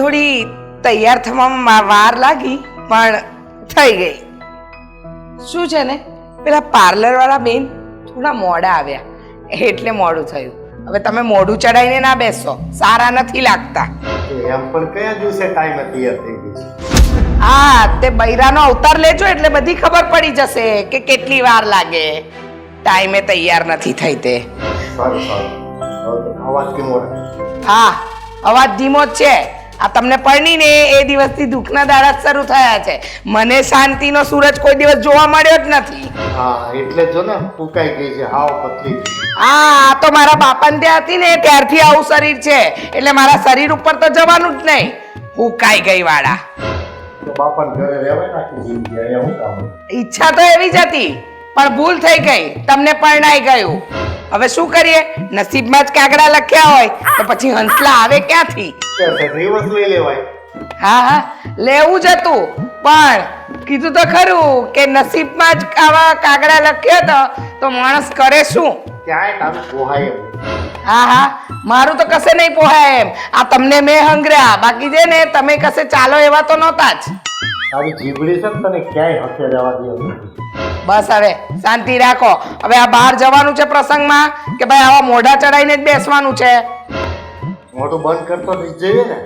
થોડી તૈયાર થવામાં વાર લાગી પણ થઈ ગઈ. શું છે ને પેલા પાર્લર વાળા બેન થોડા મોડા આવ્યા એટલે મોડું થયું. હવે તમે મોઢું ચડાઈને ના બેસો, સારા નથી લાગતા. એમ પણ કયા દિવસે ટાઈમ તૈયાર થઈ ગઈ છે? હા, તે બૈરાનો અવતાર લેજો એટલે બધી ખબર પડી જશે કે કેટલી વાર લાગે. ટાઈમે તૈયાર નથી થઈ તે. સારું સારું. અવાજ કેવો રહે? હા, અવાજ ધીમો જ છે. આ તમને પરણીને એ દિવસથી દુઃખના દાડા શરૂ થયા છે. મને શાંતિનો સૂરજ કોઈ દિવસ જોવા મળ્યો જ નથી. હા, એટલે જો ને ફૂંકાઈ ગઈ છે, હાવ પતલી. હા, તો મારા બાપાને ત્યાં હતી ને ત્યારથી આવું શરીર છે એટલે મારા શરીર ઉપર તો જવાનું જ નહીં. ફૂંકાઈ ગઈ વાળા. તો બાપાને ઘરે રહેવાય નાખી જિંદગી, અહીંયા હું કામ? ઈચ્છા તો એવી જ હતી પણ ભૂલ થઈ ગઈ, તમને પરણાઈ ગયું. હવે શું કરીએ? નસીબમાં જ કાગડા લખ્યા હોય તો પછી હંસલા આવે ક્યાંથી? રિવર્સ લઈ લેવાય. હા હા, લેવું જ હતું પણ કીધું તો ખરું કે નસીબમાં જ આવા કાગડા લખ્યા તો માણસ કરે શું? ક્યાંય કામ પોહાય એમ. હા હા, મારું તો કશે નહીં પોહાય એમ. આ તમને મેં હંગર્યા, બાકી છે ને તમે કશે ચાલો એવા તો નહોતા જ. તારી જીભડી છે ને તને ક્યાંય હકે રહેવા દે. બસ હવે શાંતિ રાખો. હવે આ બહાર જવાનું છે પ્રસંગમાં કે ભાઈ આવા મોઢા ચડાઈને જ બેસવાનું છે? મોઢું બંધ કરતો જ જઈએ ને.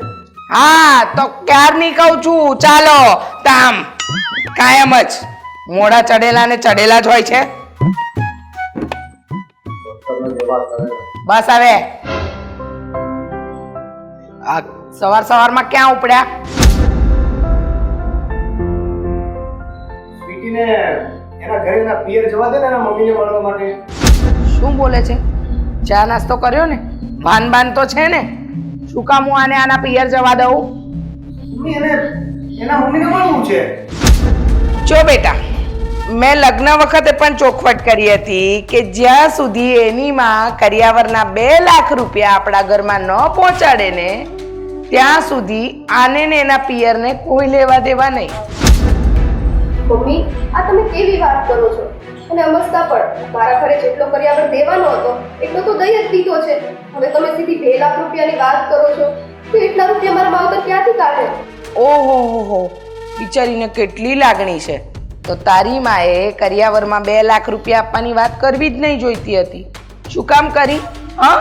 હા, તો ક્યારની કહું છું ચાલો તામ. કાયમ જ મોઢા ચડેલા ને ચડેલા જ હોય છે. બસ હવે આ સવાર સવારમાં ક્યાં ઉપડ્યા? સ્વીટીને એના ઘરેના પિયર જવા દે ને એના મમ્મીને મળવા માટે. શું બોલે છે? ચા નાસ્તો કર્યો ને? ભાન બાન તો છે ને? શું કામ હું આના પિયર જવા દઉં? એના મમ્મીને મળવું છે. જો બેટા, મેં લગ્ન વખતે પણ ચોખવટ કરી હતી કે જ્યાં સુધી એની માં કરિયાવરના 2 લાખ રૂપિયા આપણા ઘરમાં ન પહોંચાડે ને ત્યાં સુધી આને ને એના પિયરને કોઈ લેવા દેવા નહીં. મમ્મી, આ તમે કેવી વાત કરો છો? અને અમસ્તા પણ મારા ઘરે જેટલો કરિયાવર દેવાનો હતો એટલો તો દઈ જ દીધો છે. હવે તમે સીધી 2 લાખ રૂપિયાની વાત કરો છો તો એટલા રૂપિયા મારા માવતર ક્યાંથી કાઢે? ઓહો હો, બિચારીને કેટલી લાગણી છે. તો તારી માએ કરિયાવરમાં 2 લાખ રૂપિયા આપવાની વાત કરવી જ નહીં જોઈતી હતી. શું કામ કરી? હા,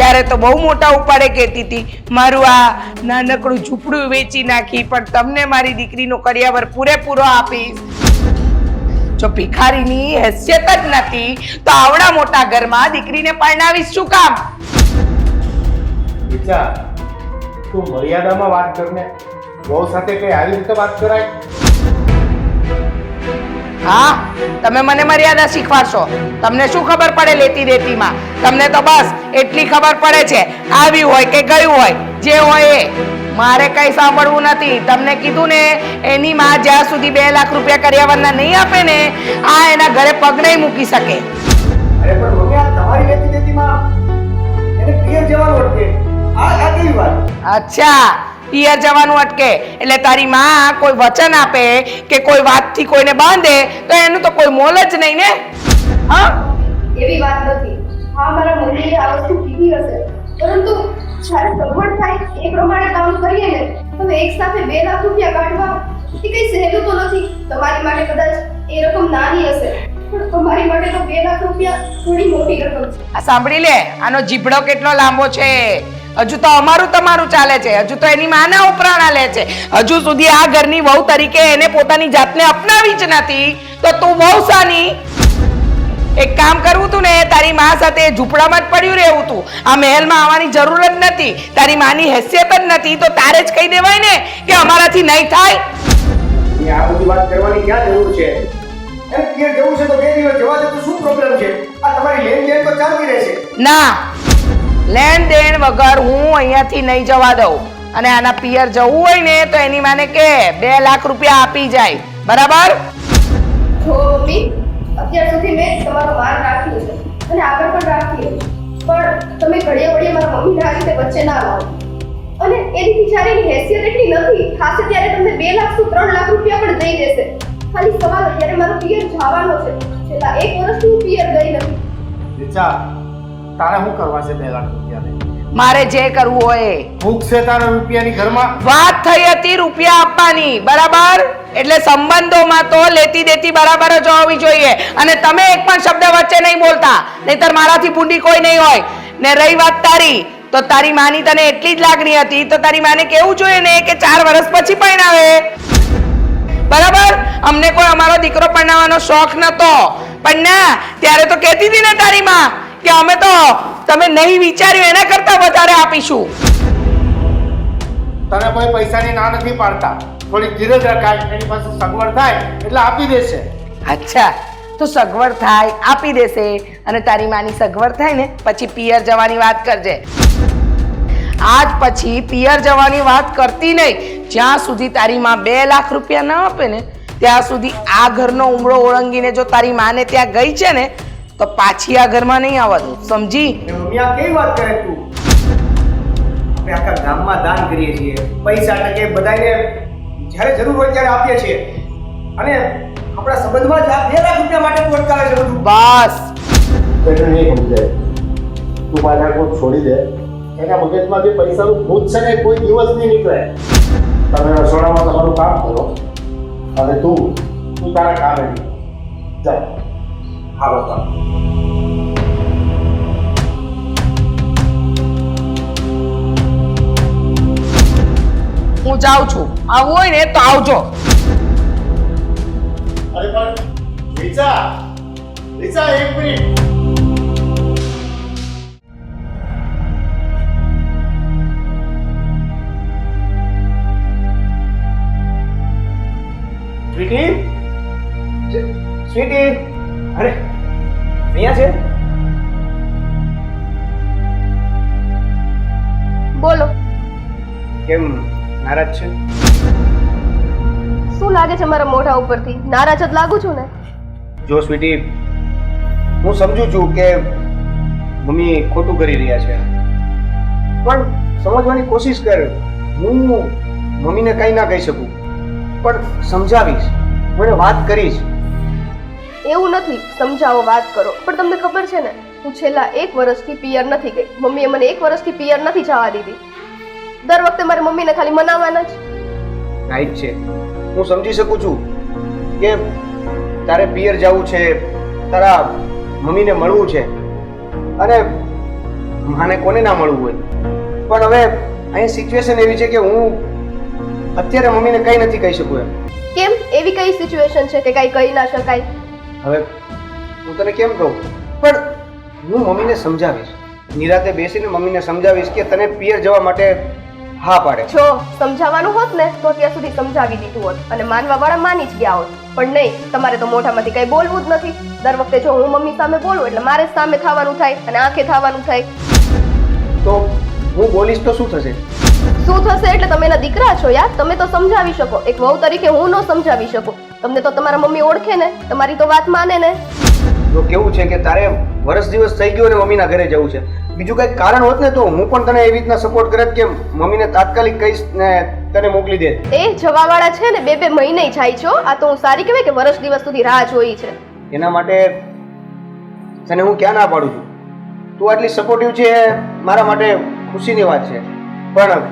ત્યારે તો બહુ મોટા ઉપાડે કહેતી હતી મારું આ નાનકડું ઝૂંપડું વેચી નાખી પણ તમને મારી દીકરીનો કરિયાવર પૂરેપૂરો આપીશ. જો ભિખારીની હેસિયત જ નથી તો આવડા મોટા ઘરમાં દીકરીને પરણાવીશ શું કામ? વિચાર, તું મર્યાદામાં વાત કરને. બહુ સાથે કઈ આવી રીતે વાત કરાય? હા, તમે મને મર્યાદા શીખવાડશો? તમને શું ખબર પડે લેતી દેતીમાં? તમને તો બસ એટલી ખબર પડે છે આવ્યું હોય કે ગયું હોય, જે હોય એ. મારે કઈ સાંભળવું નથી. તમને કીધું ને એની માં જ્યાં સુધી 2 લાખ રૂપિયા કરિયાવરના નહીં આપે ને આ એના ઘરે પગ નહીં મૂકી શકે. અરે પણ મમ્મી, આ તમારી લેતી દેતીમાં એને પિયર જવાનું અટકે. આ કેવી વાત? અચ્છા, પિયર જવાનું અટકે એટલે તારી માં કોઈ વચન આપે કે કોઈ વાતથી કોઈને બાંધે તો એનું તો કોઈ મોલ જ નહીં ને? હા, એવી વાત નથી. હા, મારા મમ્મીએ આ વસ્તુ કીધી હશે પરંતુ જ્યારે સગવડ થાય એ પ્રમાણે કામ કરીએ ને હવે એક સાથે 2 લાખ રૂપિયા કાઢવા એ કઈ સહેલું તો નથી. તમારી માટે કદાચ એ રકમ નાની હશે પણ તમારી માટે તો 2 લાખ રૂપિયા થોડી મોટી રકમ છે. આ સાંભળી લે, આનો જીભડો કેટલો લાંબો છે. હજુ તો અમારું તમારું ચાલે છે, હજુ તો એની માના ઉપરાણા લે છે. હજુ સુધી આ ઘરની વહુ તરીકે એને પોતાની જાતને અપનાવી જ નથી તો તું વહુ સાની? એક કામ કરવું તું ને, તારી માં સાથે ઝૂંપડામાં જ પડ્યું રહેવું તું. આ મહેલમાં આવવાની જરૂર જ નથી. તારી માની હેસિયત જ નથી તો તારે જ કહી દેવાય ને કે અમારાથી નહીં થાય. આ બધી વાત કરવાની ક્યાં જરૂર છે? એમ પિયર જવું છે તો 2 દિવસ જવા દે તો શું પ્રોબ્લેમ છે? આ તમારી લેન તો ચાલતી રહેશે. ના, લેણ દેણ વગર હું અહીંયાથી નહીં જવા દઉં. અને આના પિયર જવું હોય ને તો એની માને કે 2 લાખ રૂપિયા આપી જાય. બરાબર? જો મમ્મી, અત્યાર સુધી મેં તમારું માન રાખ્યું છે અને આગળ પણ રાખીએ પણ તમે ઘડીએ વળીએ મારા મમ્મીને આ રીતે વચ્ચે ના લાવો. અને એની બિચારીની હેસિયત એટલી નથી, ખાસે ત્યારે તમને 2 લાખ થી 3 લાખ રૂપિયા પણ દઈ દેશે. ખાલી સવાલ અત્યારે મારો પિયર જવાનો છે. છેલ્લા 1 વર્ષથી હું પિયર ગઈ નથી. વિચાર, તારે શું કરવા છે 2 લાખ રૂપિયાને? મારે જે કરવું હોય એ. ભૂખ છે તારા રૂપિયાની ઘરમાં? વાત થઈ હતી રૂપિયા આપવાની, બરાબર? એટલે સંબંધોમાં તો લેતી દેતી બરાબર જ હોવી જોઈએ. અને તમે એક પણ શબ્દ વચ્ચે નહીં બોલતા, નહીતર મારાથી ભૂંડી કોઈ નહીં હોય. ને રહી વાત તારી, તો તારી માની તને એટલી જ લાગણી હતી તો તારી માને કેવું જોઈએ ને કે 4 વર્ષ પછી પરણાવે, બરાબર? અમને કોઈ અમારો દીકરો પરણાવવાનો શોખ નતો, પણ ના, ત્યારે તો કહેતી હતી ને તારી માં કે અમે તો તમે નહીં વિચાર્યું એના કરતા વધારે આપીશું. તને કોઈ પૈસાની ના નથી પાડતા, થોડી ધીરજ રખાય, એની પાસે સગવડ થાય એટલે આપી દેશે. અચ્છા, તો સગવડ થાય આપી દેશે, અને તારી માની સગવડ થાય ને પછી પિયર જવાની વાત કરજે. આજ પછી પિયર જવાની વાત કરતી નહીં. જ્યાં સુધી તારી માં 2 લાખ રૂપિયા ના આપે ને ત્યાં સુધી આ ઘરનો ઉમળો ઓળંગીને જો તારી માને ત્યાં ગઈ છે ને તો પાછી આ ઘરમાં નહીં આવવા દઉં, સમજી? એ મમ્મી આ કેવી વાત કરે તું? આપણે આખા ગામમાં દાન કરીએ છીએ, પૈસા ટકે બધાને જ્યારે જરૂર હોય ત્યારે આપીએ છીએ, અને આપણા સંબંધમાં જ આ 2 લાખ રૂપિયા માટે તું અટકાવે છે બધું. બસ તને નહીં સમજાય. તું મારા કોઈ છોડી દે. એના મગજમાં જે પૈસાનું ભૂત છે ને એ કોઈ દિવસ નહીં નીકળે. તમે રસોડામાં તમારું કામ કરો અને તું તારા કામે નહીં. ચાલ હા બાપા. હું જાઉં છું, આવવું હોય ને તો આવજો. અરે પણ રીચા એક મિનિટ. સ્વીટી, સ્વીટી, અરે અહીંયા છે? બોલો, કેમ નારાજ છે? શું લાગે છે મારા મોઢા ઉપરથી? નારાજ જ લાગુ છું ને? જો સ્વીટી, હું સમજુ છું કે મમ્મી ખોટું કરી રહ્યા છે, પણ સમજવાની કોશિશ કર. હું મમ્મીને કંઈ ના કહી શકું, પણ સમજાવીશ, મને વાત કરીશ. એવું નથી, સમજાવો, વાત કરો, પણ તમને ખબર છે ને હું છેલ્લા 1 વર્ષથી પિયર નથી ગઈ. મમ્મીએ મને 1 વર્ષથી પિયર નથી જવા દીધી. દર વખતે મારી મમ્મીને ખાલી મનાવવાના જ. રાઈટ છે, હું સમજી શકું છું કે તારે પિયર જવું છે, તારા મમ્મીને મળવું છે, અને માને કોને ના મળવું હોય. પણ હવે અહીં સિચ્યુએશન એવી છે કે હું અત્યારે મમ્મીને કંઈ નથી કહી શકું એમ. કેમ? એવી કઈ સિચ્યુએશન છે કે કઈ કહી ના શકાય? હવે હું તને કેમ કહું, પણ હું મમ્મીને સમજાવીશ, નિરાતે બેસીને મમ્મીને સમજાવીશ કે તને પિયર જવા માટે હા પાડે. જો સમજાવવાનું હોત ને તો અત્યાર સુધી સમજાવી દીધું હોત, અને માનવા વાળા માની જ ગયા હોત. પણ નહીં, તમારે તો મોઢામાંથી કઈ બોલવું જ નથી. દર વખતે જો હું મમ્મી સામે બોલું એટલે મારે જ સામે થવાનું થાય અને આંખે થવાનું થાય. તો હું બોલીશ તો શું થશે? શું થશે એટલે તમે એના દીકરા છો યાર, તમે તો સમજાવી શકો. એક વહુ તરીકે હું ન સમજાવી શકું. તમને તો તમારા મમ્મી ઓળખે ને, તમારી તો વાત માને ને. જો કેવું છે કે તારે વર્ષ દિવસ થઈ ગયો ને મમ્મીના ઘરે જવું છે, બીજું કંઈક કારણ હોત ને તો હું પણ તને એવી રીતના સપોર્ટ કરત કે મમ્મીને તાત્કાલિક કહીશ ને તને મોકલી દે. એ જવાવાળા છે ને 2-2 મહિને જાય છો. આ તો હું સારી કહેવાય કે વર્ષ દિવસ સુધી રાહ જોઈ છે. એના માટે તને હું ક્યાં ના પાડું છું. તું આટલી સપોર્ટિવ છે, મારા માટે ખુશીની વાત છે. પણ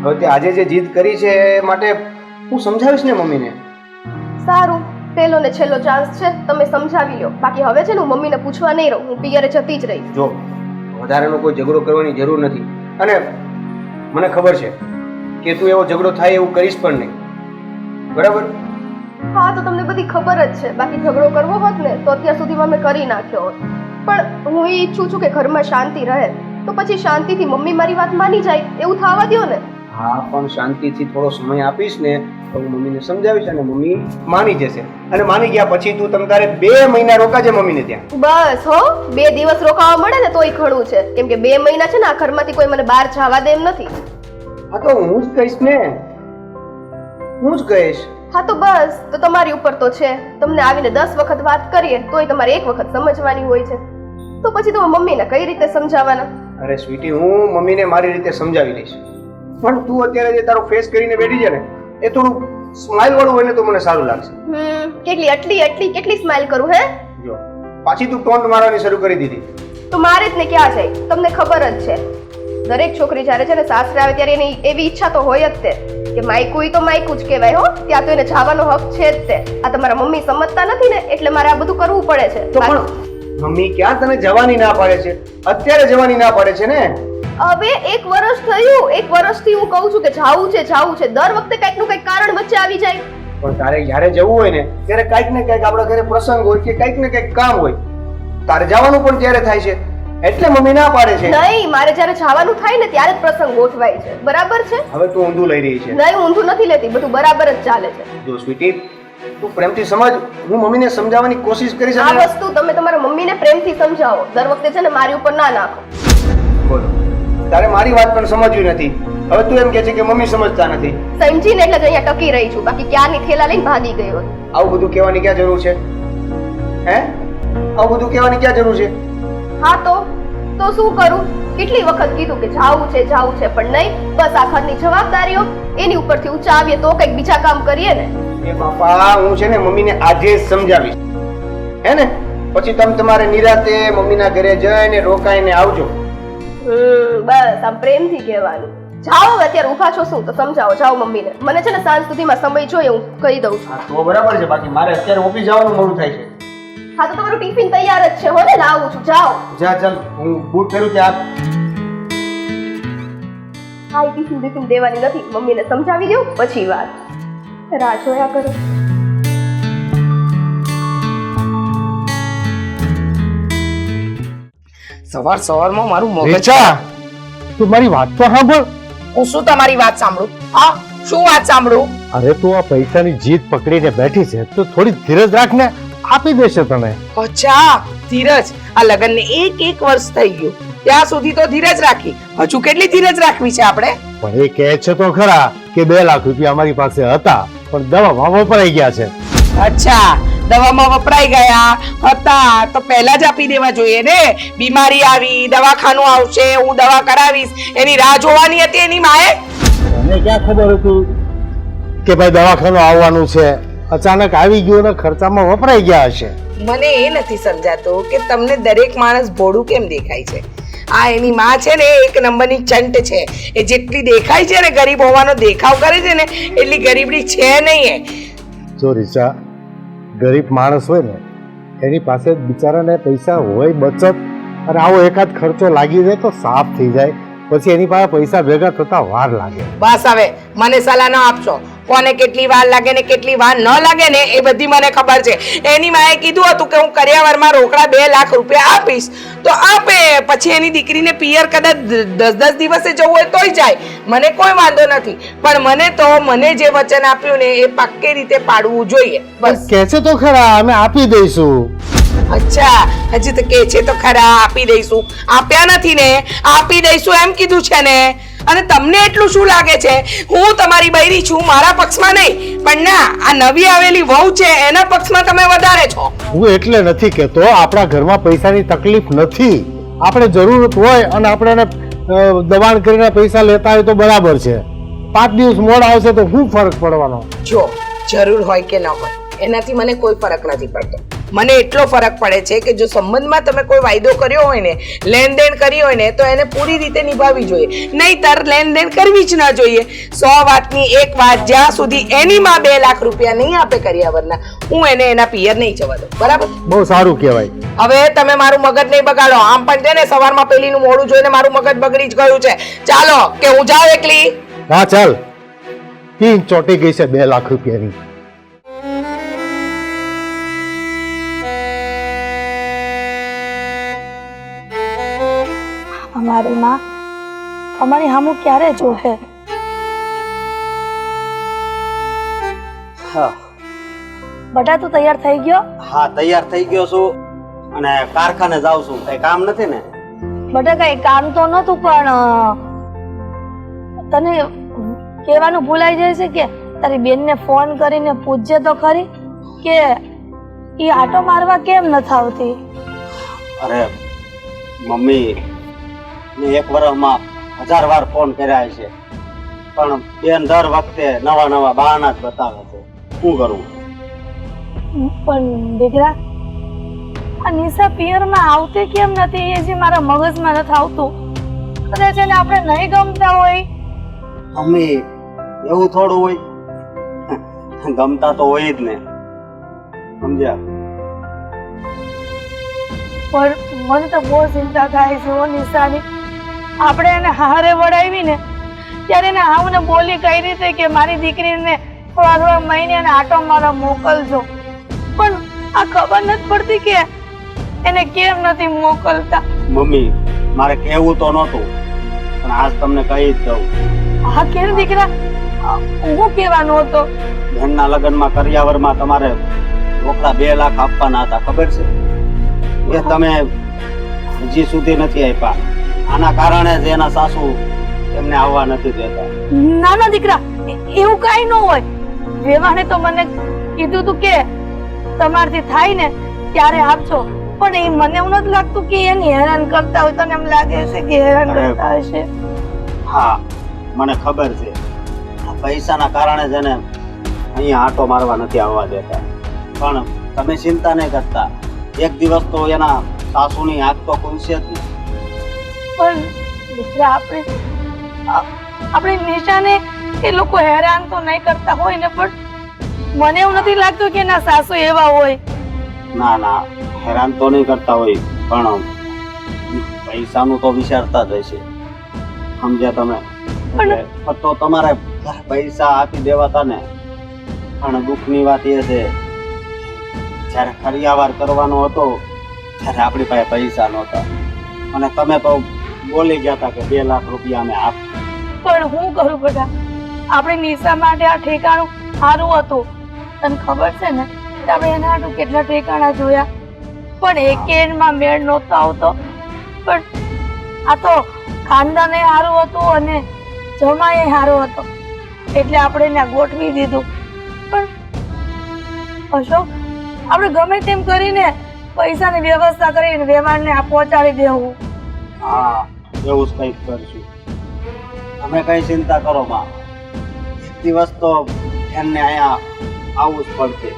હવે તે આજે જે જીદ કરી છે એ માટે હું સમજાવીશ ને મમ્મીને. સારું, પહેલો ને છેલ્લો ચાન્સ છે, તમે સમજાવી લો. બાકી હવે છે ને હું મમ્મીને પૂછવા નહીં રહું, હું પિયરે જતી જ રહીશ. જો વધારાનો કોઈ ઝઘડો કરવાની જરૂર નથી, અને મને ખબર છે કે તું એવો ઝઘડો થાય એવું કરીશ પણ નહીં, બરાબર? હા, તો તમને બધી ખબર જ છે. બાકી ઝઘડો કરવો હોત ને તો અત્યાર સુધીમાં મેં કરી નાખ્યો હોત. પણ હું એ ઈચ્છું છું કે ઘરમાં શાંતિ રહે, તો પછી શાંતિથી મમ્મી મારી વાત માની જાય એવું થવા દ્યો ને. હા, પણ શાંતિથી થોડો સમય આપીશ ને તો હું મમ્મીને સમજાવીશ અને મમ્મી માની જશે. અને માની ગયા પછી તું તમ તારે 2 મહિના રોકાજે મમ્મીને ત્યાં. બસ હો, 2 દિવસ રોકાવા મળે ને તોય ઘણું છે. કેમ કે 2 મહિના છે ને આ ઘરમાંથી કોઈ મને બહાર જવા દે એમ નથી. હા, તો હું જ કહીશ ને, હું જ કહીશ. હા તો બસ, તો તમારી ઉપર તો છે. તમને આવીને 10 વખત વાત કરીએ તોય તમારે 1 વખત સમજવાની હોય છે. તો પછી તમે મમ્મીને કઈ રીતે સમજાવવાના? અરે સ્વીટી, હું મમ્મીને મારી રીતે સમજાવી લઈશ, પણ તું અત્યારે જે તારો ફેસ કરીને બેઠી છે ને એ થોડું સ્માઈલ વાળું હોય ને તો મને સારું લાગશે. કેટલી સ્માઈલ કરું હે? જો પાછી તું ટોન્ટ મારવાની શરૂ કરી દીધી. તો મારે જ ને ક્યાં જાય, તમને ખબર જ છે. દરેક છોકરી જ્યારે છે ને સાસરે આવે ત્યારે એની એવી ઈચ્છા તો હોય જ તે કે માયકું તો માયકું જ કહેવાય હો, ત્યાં તો એને જવાનો હક છે જ તે. આ તમારા મમ્મી સમજતા નથી ને એટલે મારે આ બધું કરવું પડે છે. તો પણ મમ્મી ક્યાં તને જવાની ના પાડે છે? અત્યારે જવાની ના પાડે છે ને. હવે 1 વર્ષ થયું, 1 વર્ષથી હું કહું છું કે જાવું છે જાવું છે, દર વખતે કંઈક નું કંઈક કારણ વચ્ચે આવી જાય. પણ તારે જ્યારે જવું હોય ને ત્યારે કંઈક ને કંઈક આપણા ઘરે પ્રસંગ હોય કે કંઈક ને કંઈક કામ હોય, તારે જવાનું પણ ત્યારે થાય છે એટલે મમ્મી ના પાડે છે. નહીં, મારે જ્યારે જવાનું થાય ને ત્યારે જ પ્રસંગ ગોઠવાય છે. બરાબર છે? હવે તું ઊંધું લઈ રહી છે. નહીં, ઊંધું નથી લેતી, બધું બરાબર જ ચાલે છે. જો સ્વીટી, તું પ્રેમથી સમજ. હું મમ્મીને સમજાવવાની કોશિશ કરી આ શકું. વસ્તુ તમે તમારા મમ્મીને પ્રેમથી સમજાવો, દર વખતે છે ને મારી ઉપર ના નાખો. બોલો, તારે મારી વાત પણ સમજવી નથી. હવે તું એમ કહે છે કે મમ્મી સમજતા નથી. સમજીને એટલે જ અહીંયા ટકી રહી છું, બાકી ક્યારની થેલા લઈને ભાગી ગઈ હોત. આવું બધું કહેવાની ક્યાં જરૂર છે? હે, આવું બધું કહેવાની ક્યાં જરૂર છે? હા તો શું કરું? કેટલી વખત કીધું કે જાવું છે પણ નહીં, બસ આ ઘરની જવાબદારીઓ એની ઉપરથી ઊંચા આવીએ તો કંઈક બીજા કામ કરીએ ને. એ બાપા, હું છે ને મમ્મીને આજે જ સમજાવીશ, હે ને? પછી તમે તમારે નિરાતે મમ્મીના ઘરે જઈને રોકાઈને આવજો. બસ આમ પ્રેમથી કહેવાનું. જાઓ હવે, અત્યારે ઊભા છો શું? તો સમજાવો, જાઓ મમ્મીને. મને છે ને સાંજ સુધીમાં સમય જોઈએ, હું કહી દઉં છું. હા તો બરાબર છે, બાકી મારે અત્યારે ઓફિસ જવાનું મોડું થાય છે. હા તો તમારું ટિફિન તૈયાર જ છે, હો ને? લાવું છું, જાઓ. જા ચાલ, હું બૂટ પહેરું ત્યાં. હા, ટિફિન દેવાની નથી, મમ્મીને સમજાવી દઉં પછી વાત. રાહ જોયા કરો. સવારમાં મારું મગજ. રીચા, તું મારી વાત તો સાંભળ. હું શું તમારી વાત સાંભળું? હા, શું વાત સાંભળું? અરે તું આ પૈસાની જીત પકડીને બેઠી છે તો થોડી ધીરજ રાખને, આપી દેશે તને. અચ્છા, ધીરજ. આ લગ્નને એક વર્ષ થઈ ગયું, ત્યાં સુધી તો ધીરજ રાખી. હજુ કેટલી ધીરજ રાખવી છે આપણે? પણ એ કહે છે તો ખરા કે 2 લાખ રૂપિયા અમારી પાસે હતા પણ દવામાં વપરાઈ ગયા છે. અચ્છા, દવામાં વપરાઈ ગયા હતા તો પહેલા જ આપી દેવા જોઈએ ને. બીમારી આવી, દવાખાનું આવશે, હું દવા કરાવીશ, એની રાહ જોવાની હતી એની માએ. મને ક્યાં ખબર હતું કે ભાઈ દવાખાનું આવવાનું છે? અચાનક આવી ગયું ને ખર્ચામાં વપરાઈ ગયા હશે. મને એ નથી સમજાતું કે તમને દરેક માણસ ભોળું કેમ દેખાય છે. આ એની માં છે ને એક નંબરની ચંટ છે. એ જેટલી દેખાય છે ને ગરીબ હોવાનો દેખાવ કરે છે ને એટલી ગરીબડી છે નહીં. જો રીચા, ગરીબ માણસ હોય ને એની પાસે બિચારાને પૈસા હોય બચત, અને આવો એકાદ ખર્ચો લાગી જાય તો સાફ થઈ જાય, પછી એની પાસે પૈસા ભેગા થતા વાર લાગે. બસ હવે મને સલાહ ન આપશો. કોને કેટલી વાર લાગે ને કેટલી વાર ન લાગે ને એ બધી મને ખબર છે. એની માએ કીધું હતું કે હું કરિયાવરમાં રોકડા 2 લાખ રૂપિયા આપીશ તો આપે, પછી એની દીકરીને પિયર કદાચ 10 દિવસે જવું હોય તોય જાય, મને કોઈ વાંધો નથી. પણ મને જે વચન આપ્યું ને એ પાક્કી રીતે પાડવું જોઈએ. બસ. કહે છે તો ખરા અમે આપી દઈશું. અચ્છા, હજી તો કે છે તો ખરા આપી દઈશું. આપ્યા નથી ને, આપી દઈશું એમ કીધું છે ને. અને તમને એટલું શું લાગે છે હું તમારી બૈરી છું, મારા પક્ષમાં નહીં? પણ ના, આ નવી આવેલી વહુ છે એના પક્ષમાં તમે વધારે છો. હું એટલે નથી કહેતો આપણા ઘરમાં પૈસાની તકલીફ નથી, આપણે જરૂરત હોય અને આપણે એને દબાણ કરીને પૈસા લેતા હોય તો બરાબર છે. 5 દિવસ મોડ આવશે તો શું ફરક પડવાનો? જો જરૂર હોય કે ન હોય એનાથી મને કોઈ ફરક નથી પડતો. મને એટલો ફરક પડે છે કે જો સંબંધમાં તમે કોઈ વાયદો કર્યો હોય ને, લેનદેન કરી હોય ને તો એને પૂરી રીતે નિભાવવી જોઈએ, નહીંતર લેનદેન કરવી જ ના જોઈએ. 100 વાતની એક વાત, જ્યાં સુધી એની માં 2 લાખ રૂપિયા નહીં આપે કરિયાવરના, હું એને એના પિયર નહીં જવા દઉં. બરાબર? બહુ સારું કહેવાય. હવે તમે મારું મગજ નહીં બગાડો. આમ પણ છે ને સવારમાં પેલીનું મોડું જોઈને મારું મગજ બગડી જ ગયું છે. ચાલો કે હું જાઉં એકલી? હા ચાલ, ટીન ચોટી ગઈ છે 2 લાખ રૂપિયાની. અમારી માં અમારી હામું ક્યારે જોહે? હા બટા તું તૈયાર થઈ ગયો? હા, તૈયાર થઈ ગયો છું અને કારખાને જાઉં છું. કઈ કામ નથી ને? બટા કઈ કામ તો નતું, પણ તને કહેવાનું ભૂલાઈ જાય છે કે તારી બેનને ફોન કરીને પૂછજે તો ખરી કે ઈ આટો મારવા કેમ નથી આવતી. અરે મમ્મી ને 1 વર્ષમાં 1000 વાર ફોન કર્યા છે પણ બેન દર વખતે નવા બહાના જ બતાવે છે. શું કરું? પણ દીકરા, આ નિશા પિયરમાં આવતી કેમ નથી એ જે મારા મગજમાં નથી આવતું. કદાચ એને આપણે નહીં ગમતા હોય. મમ્મી એવું થોડું હોય, ગમતા તો હોય જ ને, સમજ્યા? પણ મને તો બહુ ચિંતા થાય છે ઓ નિશાની. આપણે એને હારે વળાવી ને ત્યારે એને આવું બોલી કઈ રીતે કે મારી દીકરીને થોડા મહિને એને આટો મારવા મોકલજો, પણ આ ખબર નથી પડતી કે એને કેમ નથી મોકલતા. મમ્મી મારે કહેવું તો નહોતું, પણ આજ તમને કહી જ દઉં. હા કેમ દીકરા, હું કહેવાનો હતો. બહેનના લગ્નમાં કરિયાવરમાં તમારે રોકડા 2 લાખ આપવાના હતા, ખબર છે? એ તમે હજી સુધી નથી આપ્યા. આના કારણે જ એના સાસુ એમને આવવા નથી દેતા. ના ના દીકરા, એવું કઈ ન હોય. વેવાણે તો મને કીધું તું કે તમારથી થાય ને ત્યારે આપજો, પણ એ મને એવું નથી લાગતું કે એને હેરાન કરતા હોય. તને એમ લાગે છે કે હેરાન કરતા હશે? હા મને ખબર છે, આ પૈસાના કારણે જ એને અહીંયા આંટો મારવા નથી આવવા દેતા. પણ તમે ચિંતા નહીં કરતા, એક દિવસ તો એના સાસુની આંખ તો ખુલશે જ ને. પણ દીકરા આપણે નિશાને એ લોકો હેરાન તો નહીં કરતા હોય ને, પણ મને એવું નથી લાગતું કે એના સાસુ એવા હોય. ના ના, હેરાન તો નહીં કરતા હોય, પણ પૈસાનું તો વિચારતા જ હશે, સમજ્યા તમે? એટલે તો તમારે પૈસા આપી દેવાતા ને, પણ દુઃખની વાત એ છે જ્યારે કરિયાવાર કરવાનો હતો ત્યારે આપણી પાસે પૈસા નહોતા, અને તમે તો બોલી ગયા હતા કે 2 લાખ રૂપિયા અમે આપ. પણ હું કરું બધા, આપણે નિશા માટે આ ઠેકાણું સારું હતું. તને ખબર છે ને કે આપણે એના હાટુ કેટલા ઠેકાણા જોયા, પણ એકેયમાં મેળ નહોતો આવતો. પણ આ તો ખાનદાને સારું હતું અને જમાએ સારો હતો, એટલે આપણે એને ગોઠવી દીધું. પણ અશોક, આપણે ગમે તેમ કરીને પૈસાની વ્યવસ્થા કરીને વેવાણને આ પહોંચાડી દેવું. હા એવું જ કંઈક કરશું, તમે કઈ ચિંતા કરો માં. એક દિવસ તો એમને અહીંયા આવવું જ પડશે,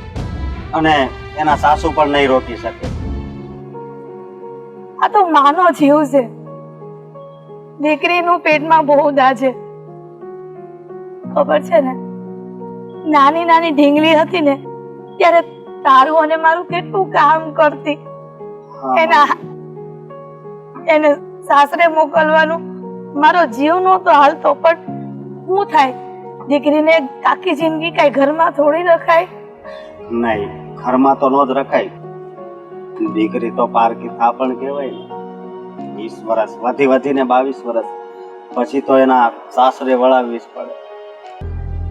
અને એના સાસુ પણ નહીં રોકી શકે. આ તો માનો જીવ છે, દીકરીનું પેટમાં બહુ દાજે. ખબર છે ને, નાની નાની ઢીંગલી હતી ને ત્યારે તારું અને મારું કેટલું કામ કરતી. એને સાસરે મોકલવાનું મારો જીવ નહોતો હાલતો, પણ શું થાય, દીકરીને આખી જિંદગી કઈ ઘરમાં થોડી રખાય? નહીં, ઘરમાં તો ન જ રખાય. દીકરી તો પારકી થાપણ કહેવાય ને. 20 વર્ષ વધીને 22 વર્ષ પછી તો એના સાસરે વળાવવી જ પડે.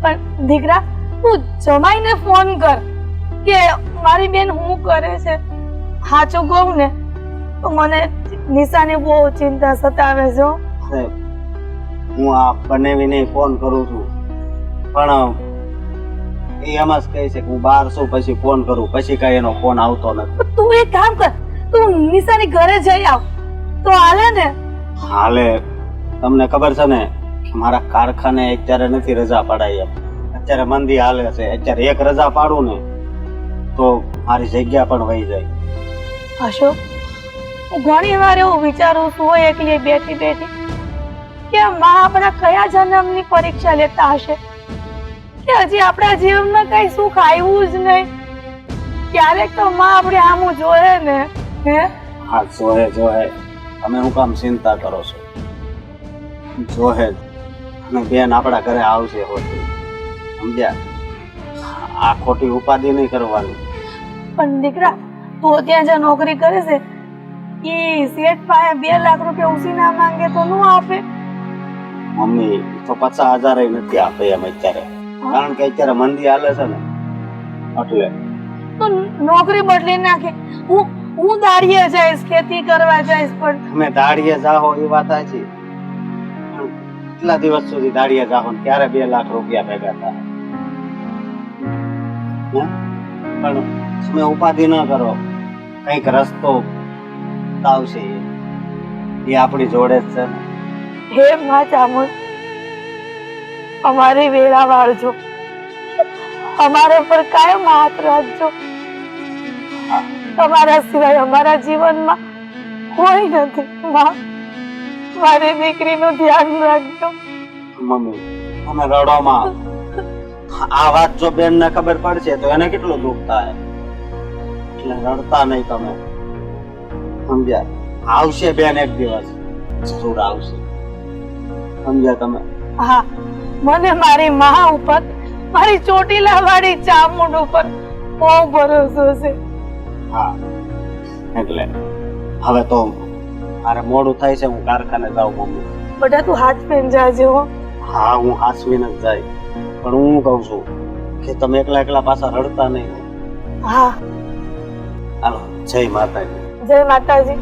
પણ દીકરા, તું જમાઈને ફોન કર કે મારી બેન શું કરે છે. સાચું કહું ને તો મને નિશાને બહુ ચિંતા સતાવે છે. હું આ બનેવીને ફોન કરું છું, પણ એ એમ જ કહે છે કે હું બહાર છું, પછી ફોન કરું, પછી કઈ એનો ફોન આવતો નથી. તું એક કામ કર, તું નિશાની ઘરે જઈ આવ તો હાલે ને? હાલે. તમને ખબર છે ને કે મારા કારખાને અત્યારે નથી રજા પડાય એમ, અત્યારે મંદી હાલે છે. અત્યારે એક રજા પાડું ને તો મારી જગ્યા પણ વહી જાય. અશોક, હું ઘણી વાર એવું વિચારું છું એકલી બેઠી બેઠી કે માં આપણા કયા જન્મની પરીક્ષા લેતા હશે, કે હજી આપણા જીવનમાં કઈ સુખ આવ્યું જ નહીં. ક્યારેક તો માં આપણે આમું જોયે ને. હે હા જોહે. તમે હું કામ ચિંતા કરો છો? જોહે જ. અને બેન આપણા ઘરે આવશે હોતી, સમજ્યા? આ ખોટી ઉપાધિ નહીં કરવાની. પણ દીકરા, તું ત્યાં જ્યાં નોકરી કરે છે એ શેઠ પાસે 2 લાખ રૂપિયા ઉસીના માંગે તો નું આપે? મમ્મી તો 50,000 નથી આપે એમ અત્યારે, કારણ કે અત્યારે મંદી હાલે છે ને, એટલે. તો નોકરી બદલી નાખે. હું દાડીએ જઈશ, ખેતી કરવા જઈશ. પણ તમે દાડીએ જાઓ એ વાત સાચી, કેટલા દિવસ સુધી દાડીએ જાઓ ને ક્યારે 2 લાખ રૂપિયા ભેગા થાય? પણ તમે ઉપાધિ ન કરો, કઈક રસ્તો આવશે. એ આપણી જોડે જ છે. હે માં ચામુંડ, અમારી વેળા વાળજો, અમારા પર કાયમ હાથ રાખજો. તમારા સિવાય અમારા જીવનમાં કોઈ નથી. માં, મારી દીકરીનું ધ્યાન રાખજો. મમ્મી તમે રડોમાં. આ વાત જો બેન ને ખબર પડશે તો એને કેટલું દુઃખ થાય. એટલે રડતા નહીં તમે, સમજ્યા? આવશે બેન એક દિવસ, જરૂર આવશે, સમજ્યા તમે? હા, મને મારી મા ઉપર, મારી ચોટીલા વાળી ચામુંડ ઉપર બહુ ભરોસો છે. હા, એટલે હવે તો મારે મોડું થાય છે, હું કારખાને જાઉં મમ્મી. બધા તું હાથ પેન જાજે હો. હા, હું હાસવીને જ જાય, પણ હું કહું છું કે તમે એકલા એકલા પાછા રડતા નહીં. હા, હાલો, જય માતાજી. જય માતાજી.